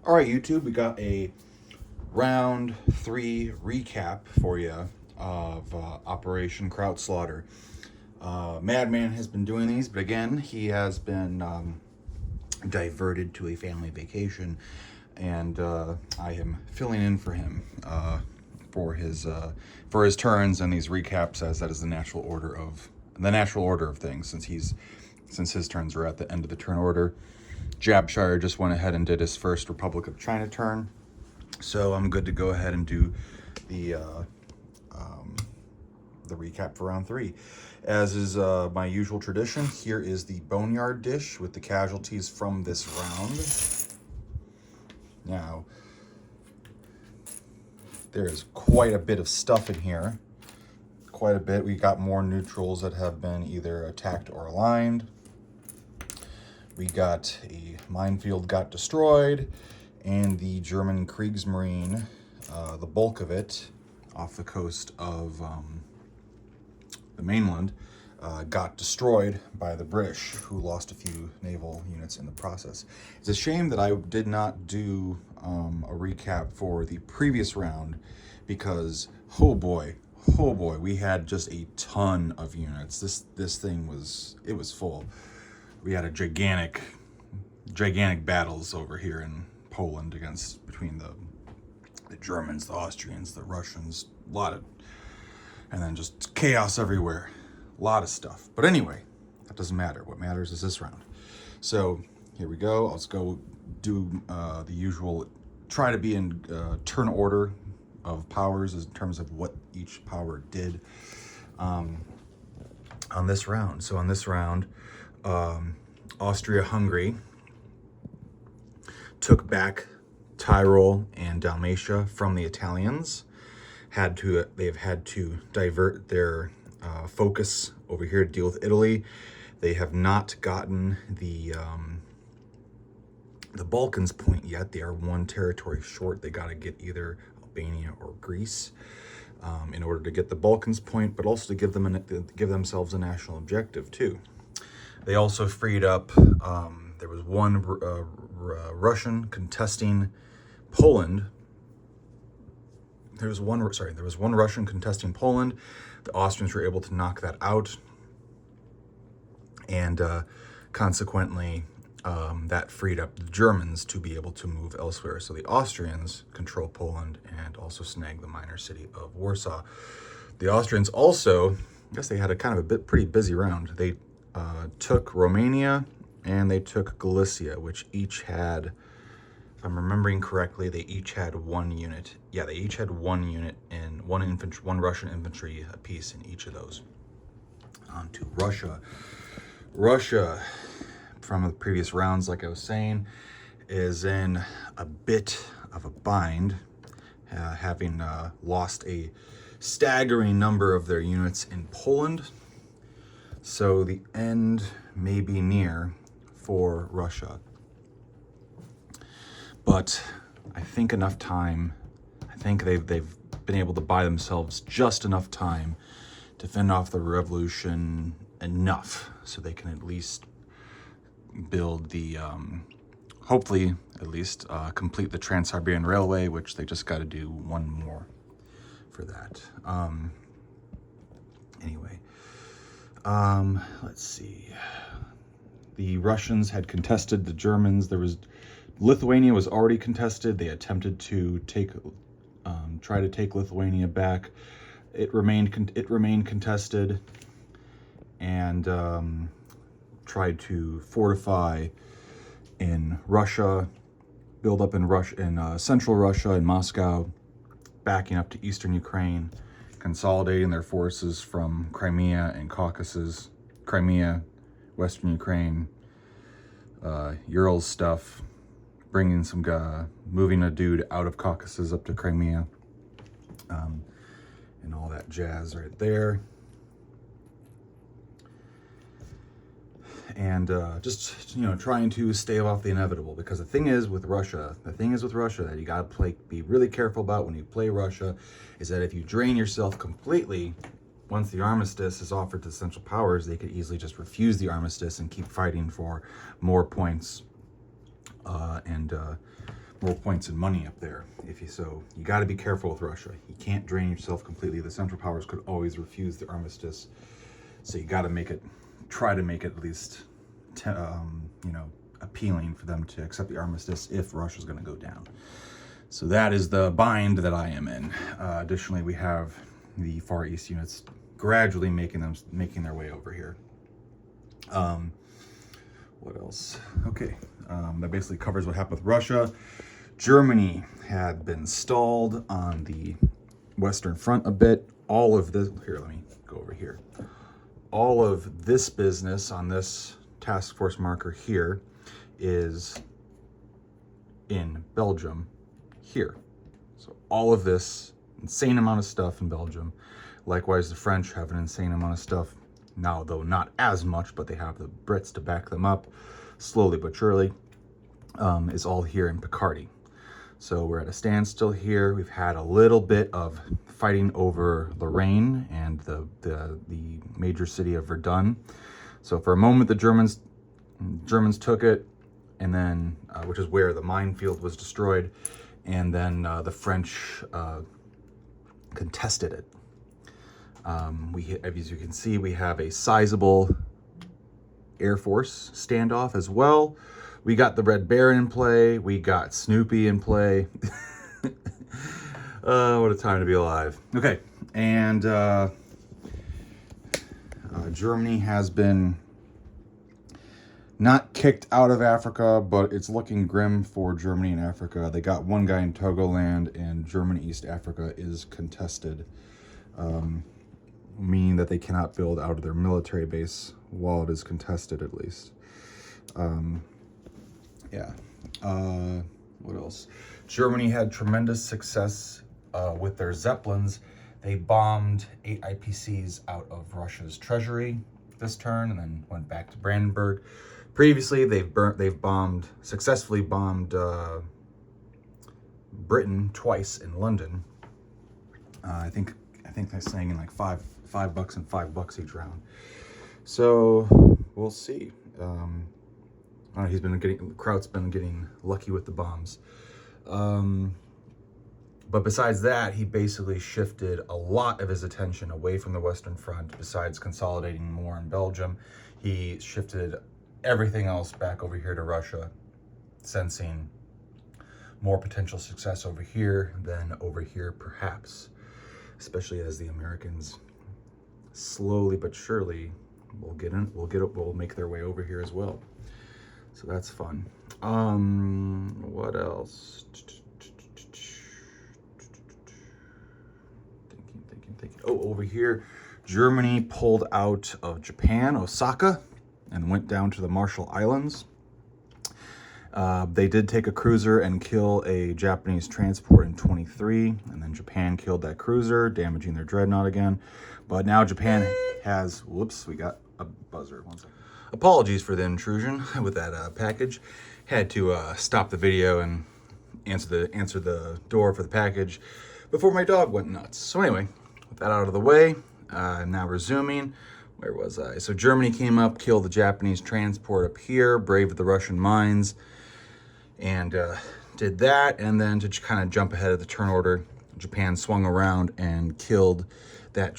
All right, YouTube, we got a round 3 recap for you of Operation Krautslaughter. Madman has been doing these, but again, he has been diverted to a family vacation, and I am filling in for him for his turns and these recaps, as that is the natural order of things. Since his turns are at the end of the turn order. Jabshire just went ahead and did his first Republic of China turn, so I'm good to go ahead and do the recap for round 3. As is my usual tradition, here is the Boneyard dish with the casualties from this round. Now, there is quite a bit of stuff in here. Quite a bit. We got more neutrals that have been either attacked or aligned. We got a minefield got destroyed, and the German Kriegsmarine, the bulk of it, off the coast of the mainland, got destroyed by the British, who lost a few naval units in the process. It's a shame that I did not do a recap for the previous round, because oh boy, we had just a ton of units. This thing was full. We had a gigantic battles over here in Poland between the Germans, the Austrians, the Russians, and then just chaos everywhere. A lot of stuff. But anyway, that doesn't matter. What matters is this round. So here we go. Let's go do the usual, try to be in turn order of powers in terms of what each power did on this round. So on this round, Austria-Hungary took back Tyrol and Dalmatia from the Italians. They've had to divert their focus over here to deal with Italy. They have not gotten the Balkans point yet. They are one territory short. They got to get either Albania or Greece in order to get the Balkans point, but also to give themselves a national objective too. They also freed up. There was one Russian contesting Poland. There was one Russian contesting Poland. The Austrians were able to knock that out, and consequently, that freed up the Germans to be able to move elsewhere. So the Austrians control Poland and also snag the minor city of Warsaw. The Austrians also, I guess they had a kind of pretty busy round. They took Romania and they took Galicia, which each had, if I'm remembering correctly, they each had one unit. Yeah, they each had one unit and one Russian infantry apiece in each of those. On to Russia. Russia, from the previous rounds, like I was saying, is in a bit of a bind, having lost a staggering number of their units in Poland. So the end may be near for Russia. But I think enough time, I think they've been able to buy themselves just enough time to fend off the revolution enough so they can at least build the, hopefully at least complete the Trans-Siberian Railway, which they just got to do one more for that. Anyway. Let's see. The Russians had contested the Germans. Lithuania was already contested. They attempted to try to take Lithuania back. It remained contested, and tried to fortify in Russia, build up in central Russia, in Moscow, backing up to eastern Ukraine, consolidating their forces from Crimea and Caucasus, Crimea, Western Ukraine, Urals stuff, bringing some moving a dude out of Caucasus up to Crimea, and all that jazz right there. And just trying to stave off the inevitable, because the thing is with Russia that you gotta be really careful about when you play Russia, is that if you drain yourself completely, once the armistice is offered to the Central Powers, they could easily just refuse the armistice and keep fighting for more points and more points and money up there. So you got to be careful with Russia. You can't drain yourself completely. The Central Powers could always refuse the armistice. So you got to try to make it at least, appealing for them to accept the armistice if Russia's going to go down. So that is the bind that I am in. Additionally, we have the Far East units gradually making their way over here. What else? Okay, that basically covers what happened with Russia. Germany had been stalled on the Western Front a bit. All of this, here, let me go over here. All of this business on this task force marker here is in Belgium here. So all of this insane amount of stuff in Belgium. Likewise, the French have an insane amount of stuff now, though not as much, but they have the Brits to back them up, slowly but surely, is all here in Picardy. So we're at a standstill here. We've had a little bit of fighting over Lorraine and the major city of Verdun. So for a moment, the Germans took it, and then which is where the minefield was destroyed, and then the French contested it. As you can see, we have a sizable Air Force standoff as well. We got the Red Baron in play. We got Snoopy in play. What a time to be alive. Okay, and Germany has been not kicked out of Africa, but it's looking grim for Germany in Africa. They got one guy in Togoland, and German East Africa is contested, meaning that they cannot build out of their military base while it is contested, at least. What else? Germany had tremendous success with their Zeppelins. They bombed 8 IPCs out of Russia's treasury this turn, and then went back to Brandenburg. Previously, they've successfully bombed Britain twice in London. I think they're saying in like $5 and $5 each round. So we'll see. Kraut's been getting lucky with the bombs. But besides that, he basically shifted a lot of his attention away from the Western Front. Besides consolidating more in Belgium, he shifted everything else back over here to Russia, sensing more potential success over here than over here, perhaps, especially as the Americans slowly but surely will make their way over here as well. So that's fun. What else? Thinking. Oh, over here, Germany pulled out of Japan, Osaka, and went down to the Marshall Islands. They did take a cruiser and kill a Japanese transport in 23, and then Japan killed that cruiser, damaging their dreadnought again. But now Japan has, whoops, we got a buzzer. One second. Apologies for the intrusion with that package. Had to stop the video and answer the door for the package before my dog went nuts. So anyway, with that out of the way, now resuming. Where was I? So Germany came up, killed the Japanese transport up here, braved the Russian mines, and did that. And then to kind of jump ahead of the turn order, Japan swung around and killed that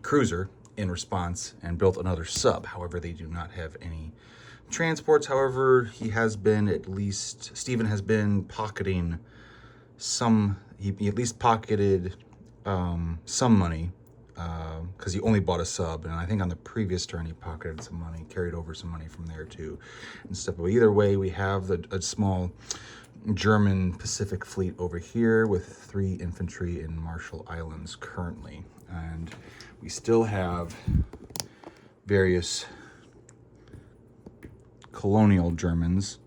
cruiser in response, and built another sub. However, they do not have any transports. However, Stephen has been pocketing he at least pocketed some money, because he only bought a sub, and I think on the previous turn he pocketed some money, carried over some money from there too, and stuff. But either way, we have a small German Pacific fleet over here with 3 infantry in Marshall Islands currently, and we still have various colonial Germans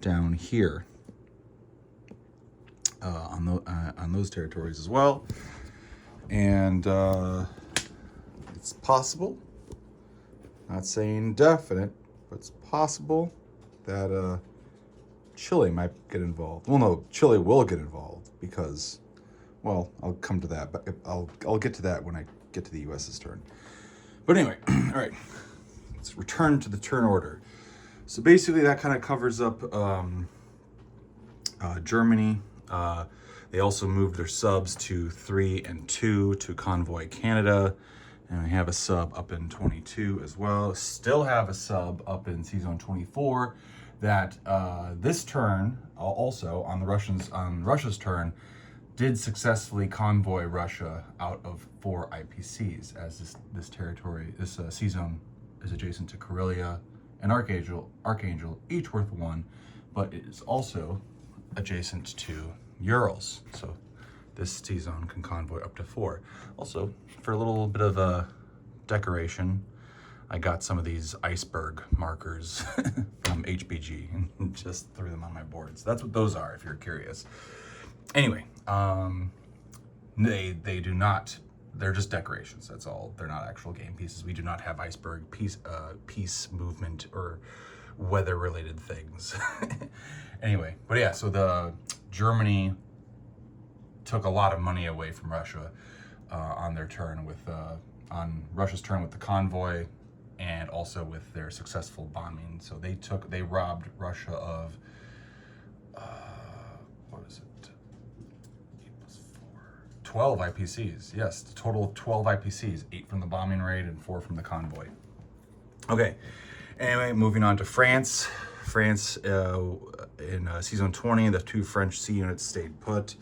down here on those territories as well. And it's possible, not saying definite, but it's possible that Chile might get involved. Well, no, Chile will get involved because, well, I'll come to that, but I'll get to that when I get to the U.S.'s turn. But anyway, all right, let's return to the turn order. So basically that kind of covers up Germany. They also moved their subs to 3 and 2 to Convoy Canada. And we have a sub up in 22 as well. Still have a sub up in C-Zone 24 that this turn, also on Russia's turn, did successfully convoy Russia out of 4 IPCs, as this territory, this C-Zone is adjacent to Karelia and Archangel, each worth 1, but it is also adjacent to Urals. So this C-Zone can convoy up to 4. Also, for a little bit of a decoration, I got some of these iceberg markers from HBG and just threw them on my board. So that's what those are, if you're curious. Anyway, they do not, they're just decorations, that's all. They're not actual game pieces. We do not have iceberg piece movement or weather-related things. Anyway, but yeah, so the Germany took a lot of money away from Russia on their turn with on Russia's turn with the convoy, and also with their successful bombing. So they robbed Russia of what is it? 8 plus 4, 12 IPCs. Yes, a total of 12 IPCs, 8 from the bombing raid and 4 from the convoy. Okay. Anyway, moving on to France. France, in C-Zone 20, the 2 French sea units stayed put.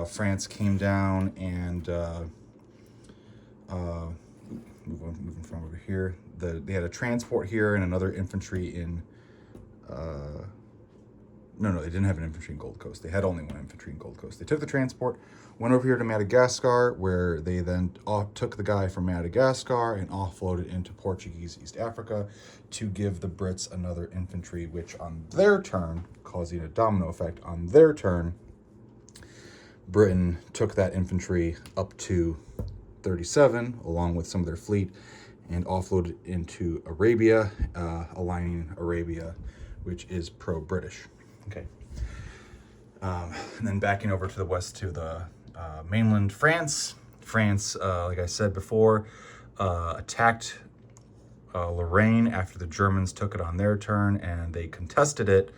France came down and moving from over here. They had a transport here and another infantry in. No, they didn't have an infantry in Gold Coast. They had only 1 infantry in Gold Coast. They took the transport, went over here to Madagascar, where they then took the guy from Madagascar and offloaded into Portuguese East Africa to give the Brits another infantry, which on their turn, causing a domino effect, on their turn, Britain took that infantry up to 37, along with some of their fleet, and offloaded into Arabia, aligning Arabia, which is pro-British. Okay. And then backing over to the west to the mainland France. France, like I said before, attacked Lorraine after the Germans took it on their turn, and they contested it,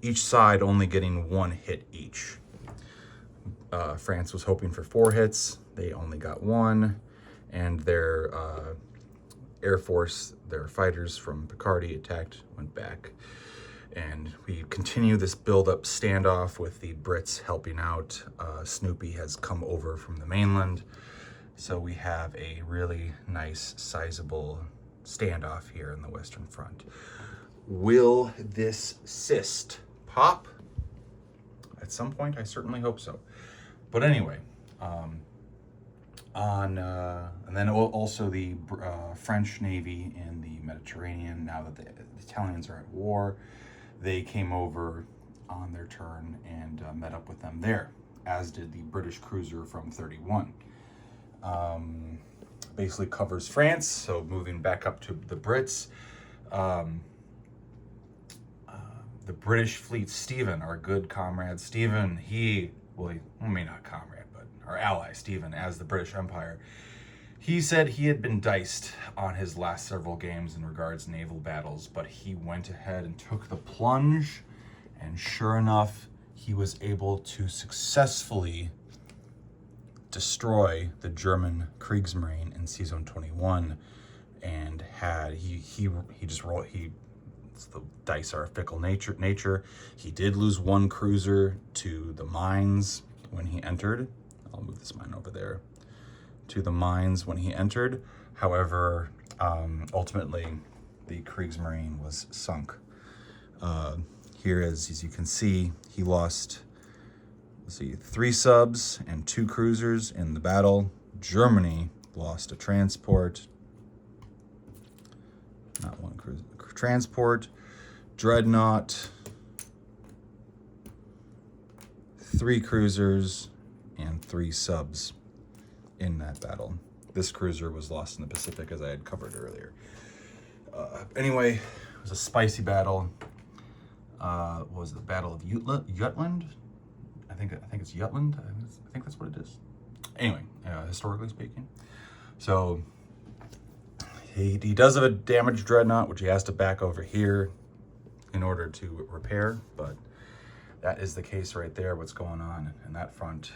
each side only getting 1 hit each. France was hoping for 4 hits. They only got 1, and their Air Force, their fighters from Picardy attacked, went back. And we continue this build-up standoff with the Brits helping out. Snoopy has come over from the mainland. So we have a really nice, sizable standoff here in the Western Front. Will this cyst pop? At some point, I certainly hope so. But anyway, and then also the French Navy in the Mediterranean, now that the Italians are at war, they came over on their turn and met up with them there, as did the British cruiser from 31. Basically covers France, so moving back up to the Brits. The British fleet, Stephen, our good comrade Stephen, maybe not comrade, but our ally Stephen, as the British Empire, he said he had been diced on his last several games in regards to naval battles, but he went ahead and took the plunge, and sure enough, he was able to successfully destroy the German Kriegsmarine in C-Zone 21, and the dice are a fickle nature. He did lose 1 cruiser to the mines when he entered. I'll move this mine over there. To the mines when he entered. However, ultimately, the Kriegsmarine was sunk. Here, as you can see, he lost, 3 subs and 2 cruisers in the battle. Germany lost a transport. Not 1 cruiser. Transport, dreadnought, 3 cruisers, and 3 subs in that battle. This cruiser was lost in the Pacific, as I had covered earlier. Anyway, it was a spicy battle. What was the Battle of Jutland? I think it's Jutland. I think that's what it is. Anyway, historically speaking. So he does have a damaged dreadnought, which he has to back over here in order to repair, but that is the case right there, what's going on in that front,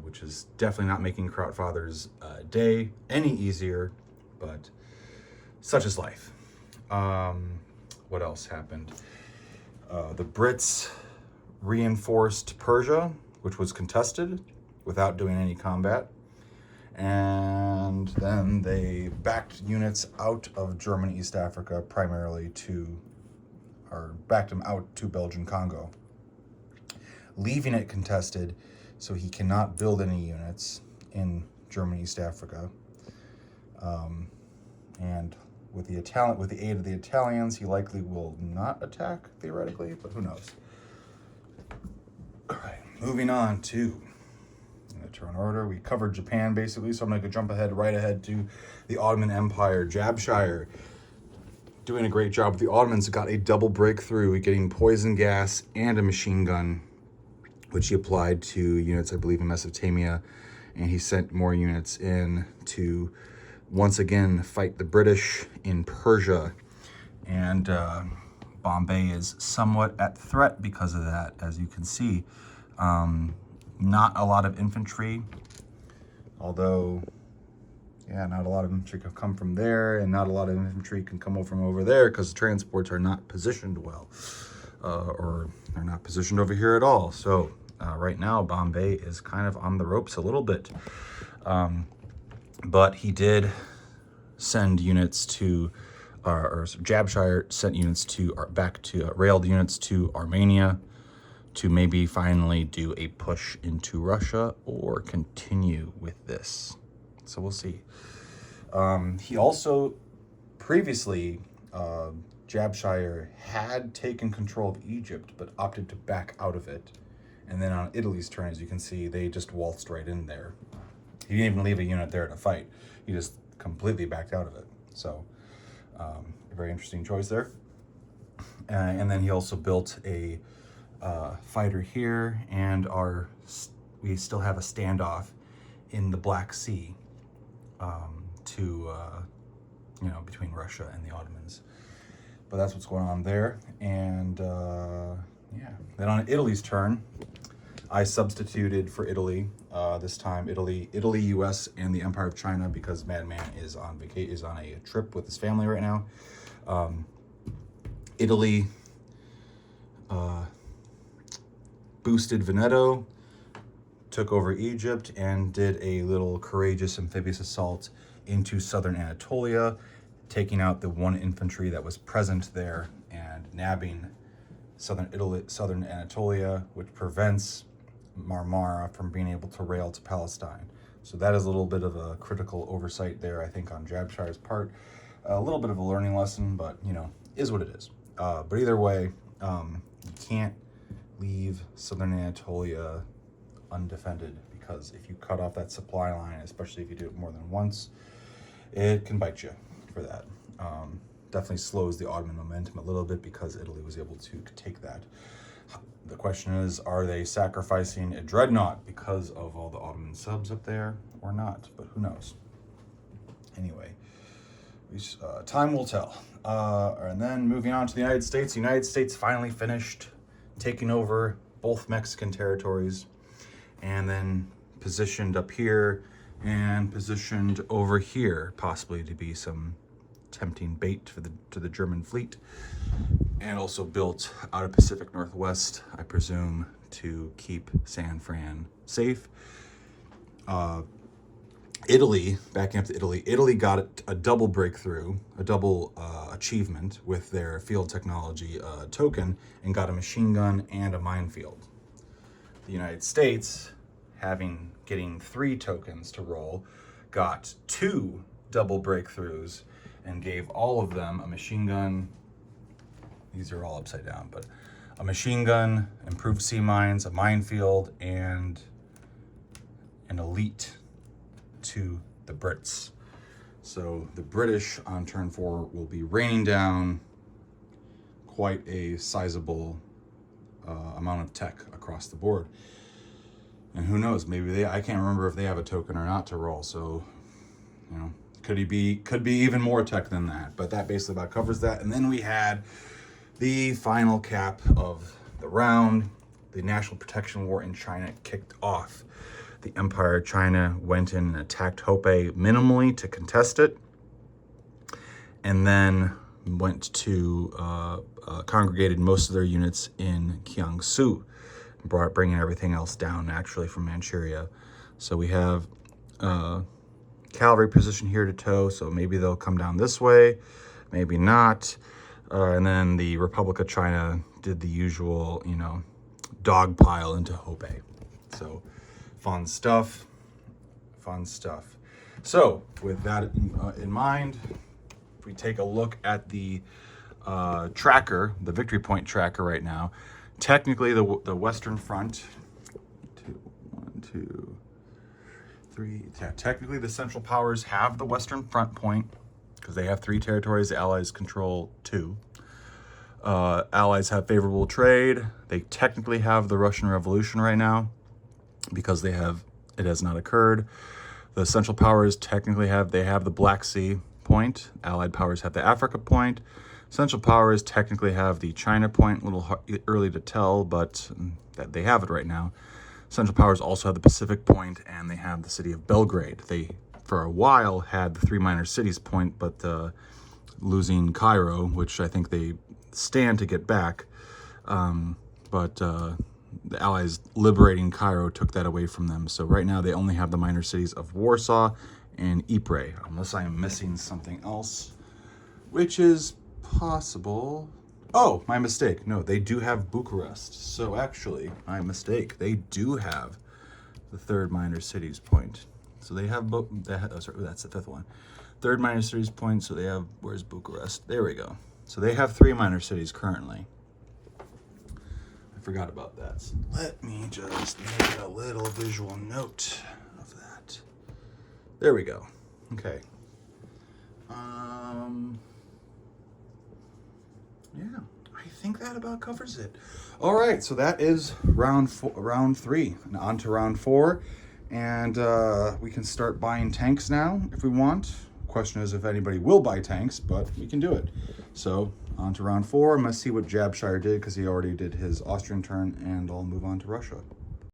which is definitely not making Krautfather's day any easier, but such is life. What else happened? The Brits reinforced Persia, which was contested without doing any combat. And then they backed units out of German East Africa primarily backed them out to Belgian Congo, leaving it contested, so he cannot build any units in German East Africa. And with the aid of the Italians, he likely will not attack, theoretically, but who knows. All right, moving on to turn order. We covered Japan, basically, so I'm going to jump right ahead to the Ottoman Empire. Jabshire doing a great job. The Ottomans got a double breakthrough, getting poison gas and a machine gun, which he applied to units, I believe, in Mesopotamia, and he sent more units in to once again fight the British in Persia. And Bombay is somewhat at threat because of that, as you can see. Not a lot of infantry, although, yeah, not a lot of infantry can come from there, and not a lot of infantry can come from over there because the transports are not positioned well, or they're not positioned over here at all. So right now, Bombay is kind of on the ropes a little bit. But he did send units to, or Jabshire sent units to, railed units to Armenia, to maybe finally do a push into Russia or continue with this. So we'll see. He also previously, Jabshire had taken control of Egypt, but opted to back out of it. And then on Italy's turn, as you can see, they just waltzed right in there. He didn't even leave a unit there to fight. He just completely backed out of it. So a very interesting choice there. And then he also built a fighter here, and we still have a standoff in the Black Sea between Russia and the Ottomans. But that's what's going on there. And yeah, then on Italy's turn, I substituted for Italy. This time, Italy, U.S., and the Empire of China, because Madman is on a trip with his family right now. Italy boosted Veneto, took over Egypt, and did a little courageous amphibious assault into southern Anatolia, taking out the one infantry that was present there and nabbing southern Anatolia, which prevents Marmara from being able to rail to Palestine. So that is a little bit of a critical oversight there, I think, on Jabshire's part. A little bit of a learning lesson, but, is what it is. But either way, you can't leave southern Anatolia undefended, because if you cut off that supply line, especially if you do it more than once, it can bite you for that. Definitely slows the Ottoman momentum a little bit, because Italy was able to take that. The question is, are they sacrificing a dreadnought because of all the Ottoman subs up there or not? But who knows? Anyway, time will tell. And then moving on to the United States. The United States finally finished taking over both Mexican territories, and then positioned up here and positioned over here, possibly to be some tempting bait to the German fleet, and also built out of Pacific Northwest, I presume, to keep San Fran safe. Italy, backing up to Italy got a double breakthrough, a double achievement with their field technology token, and got a machine gun and a minefield. The United States, getting 3 tokens to roll, got 2 double breakthroughs and gave all of them a machine gun. These are all upside down, but a machine gun, improved sea mines, a minefield, and an elite to the Brits. So the British on turn 4 will be raining down quite a sizable amount of tech across the board. And who knows, maybe I can't remember if they have a token or not to roll, so could be even more tech than that. But that basically about covers that. And then we had the final cap of the round, the National Protection War in China kicked off. The Empire of China went in and attacked Hubei minimally to contest it, and then went to congregated most of their units in Jiangsu, bringing everything else down naturally from Manchuria. So we have cavalry position here to tow, so maybe they'll come down this way, maybe not. And then the Republic of China did the usual, you know, dog pile into Hubei. So fun stuff, fun stuff. So with that in mind, if we take a look at the tracker, the victory point tracker right now, technically the Western Front, technically the Central Powers have the Western Front point because they have 3 territories. The Allies control 2. Allies have favorable trade. They technically have the Russian Revolution right now because it has not occurred. The Central Powers technically have the Black Sea point. Allied powers have the Africa point. Central Powers technically have the China point. A little early to tell, but they have it right now. Central Powers also have the Pacific point, and they have the city of Belgrade. They, for a while, had the 3 minor cities point, but losing Cairo, which I think they stand to get back, but the Allies liberating Cairo took that away from them. So right now they only have the minor cities of Warsaw and Ypres, unless I am missing something else, which is possible. Oh, my mistake. No, they do have Bucharest. So actually, my mistake. They do have the 3rd minor cities point. So they have, sorry, that's the 5th one. 3rd minor cities point, so they have, where's Bucharest? There we go. So they have 3 minor cities currently. I forgot about that. So let me just make a little visual note of that. There we go. Okay. Yeah, I think that about covers it. All right, so that is round 3, and on to round 4, and we can start buying tanks now if we want. Question is if anybody will buy tanks, but we can do it. So on to round 4. I'm going to see what Jabshire did because he already did his Austrian turn, and I'll move on to Russia.